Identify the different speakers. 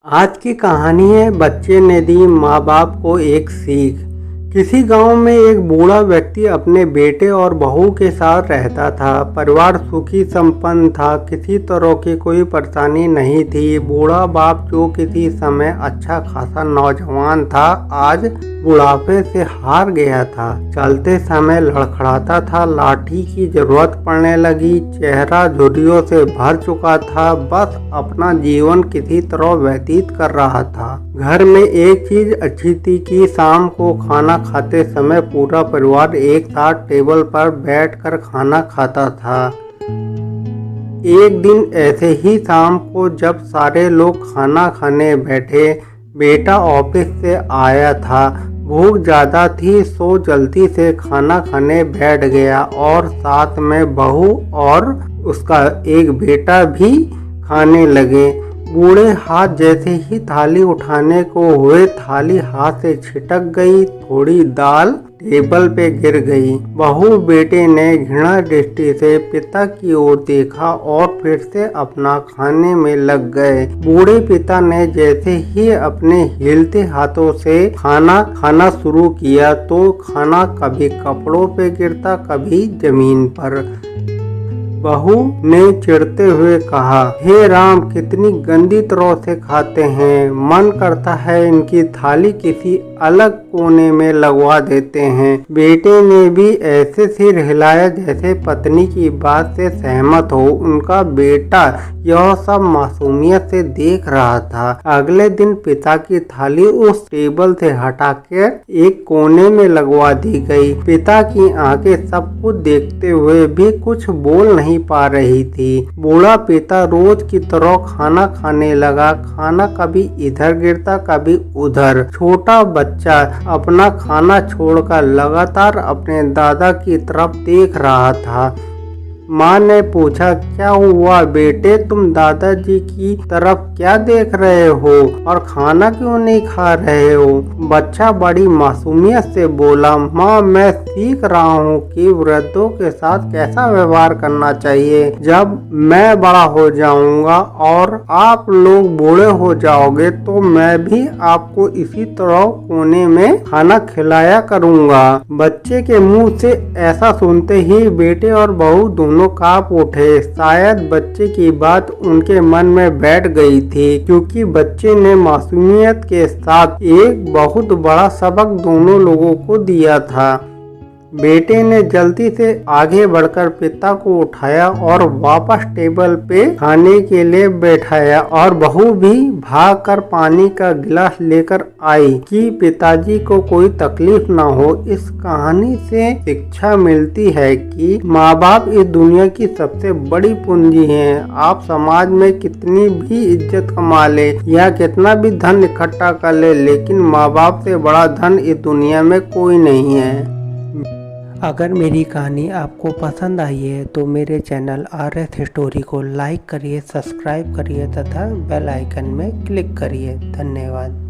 Speaker 1: आज की कहानी है बच्चे ने दी माँ बाप को एक सीख। किसी गांव में एक बूढ़ा व्यक्ति अपने बेटे और बहू के साथ रहता था। परिवार सुखी संपन्न था, किसी तरह की कोई परेशानी नहीं थी। बूढ़ा बाप जो किसी समय अच्छा खासा नौजवान था, आज बुढ़ापे से हार गया था। चलते समय लड़खड़ाता था, लाठी की जरूरत पड़ने लगी, चेहरा झुर्रियों से भर चुका था, बस अपना जीवन किसी तरह व्यतीत कर रहा था। घर में एक चीज अच्छी थी कि शाम को खाना खाते समय पूरा परिवार एक साथ टेबल पर बैठकर खाना खाता था। एक दिन ऐसे ही शाम को जब सारे लोग खाना खाने बैठे, बेटा ऑफिस से आया था। भूख ज़्यादा थी सो जल्दी से खाना खाने बैठ गया और साथ में बहू और उसका एक बेटा भी खाने लगे। बूढ़े हाथ जैसे ही थाली उठाने को हुए, थाली हाथ से छिटक गई, थोड़ी दाल टेबल पे गिर गई। बहू बेटे ने घृणा दृष्टि से पिता की ओर देखा और फिर से अपना खाने में लग गए। बूढ़े पिता ने जैसे ही अपने हिलते हाथों से खाना खाना शुरू किया तो खाना कभी कपड़ों पे गिरता, कभी जमीन पर। बहू ने चिढ़ते हुए कहा, हे राम, कितनी गंदी तरह से खाते हैं, मन करता है इनकी थाली किसी अलग कोने में लगवा देते हैं। बेटे ने भी ऐसे सिर हिलाया जैसे पत्नी की बात से सहमत हो। उनका बेटा यह सब मासूमियत से देख रहा था। अगले दिन पिता की थाली उस टेबल से हटाकर एक कोने में लगवा दी गई। पिता की आंखें सब कुछ देखते हुए भी कुछ बोल नहीं पा रही थी। बूढ़ा पिता रोज की तरह खाना खाने लगा। खाना कभी इधर गिरता, कभी उधर। छोटा बच्चा अपना खाना छोड़कर लगातार अपने दादा की तरफ देख रहा था। माँ ने पूछा, क्या हुआ बेटे, तुम दादाजी की तरफ क्या देख रहे हो और खाना क्यों नहीं खा रहे हो? बच्चा बड़ी मासूमियत से बोला, माँ, मैं सीख रहा हूँ कि वृद्धों के साथ कैसा व्यवहार करना चाहिए। जब मैं बड़ा हो जाऊंगा और आप लोग बूढ़े हो जाओगे तो मैं भी आपको इसी तरह कोने में खाना खिलाया करूँगा। बच्चे के मुँह से ऐसा सुनते ही बेटे और बहू दोनों कांप उठे। शायद बच्चे की बात उनके मन में बैठ गई थी, क्योंकि बच्चे ने मासूमियत के साथ एक बहुत बड़ा सबक दोनों लोगों को दिया था। बेटे ने जल्दी से आगे बढ़कर पिता को उठाया और वापस टेबल पे खाने के लिए बैठाया और बहू भी भागकर पानी का गिलास लेकर आई कि पिताजी को कोई तकलीफ ना हो। इस कहानी से शिक्षा मिलती है कि माँ बाप इस दुनिया की सबसे बड़ी पूंजी हैं। आप समाज में कितनी भी इज्जत कमा ले या कितना भी धन इकट्ठा कर ले, लेकिन माँ बाप से बड़ा धन इस दुनिया में कोई नहीं है।
Speaker 2: अगर मेरी कहानी आपको पसंद आई है तो मेरे चैनल RS स्टोरी को लाइक करिए, सब्सक्राइब करिए तथा बेल आइकन में क्लिक करिए। धन्यवाद।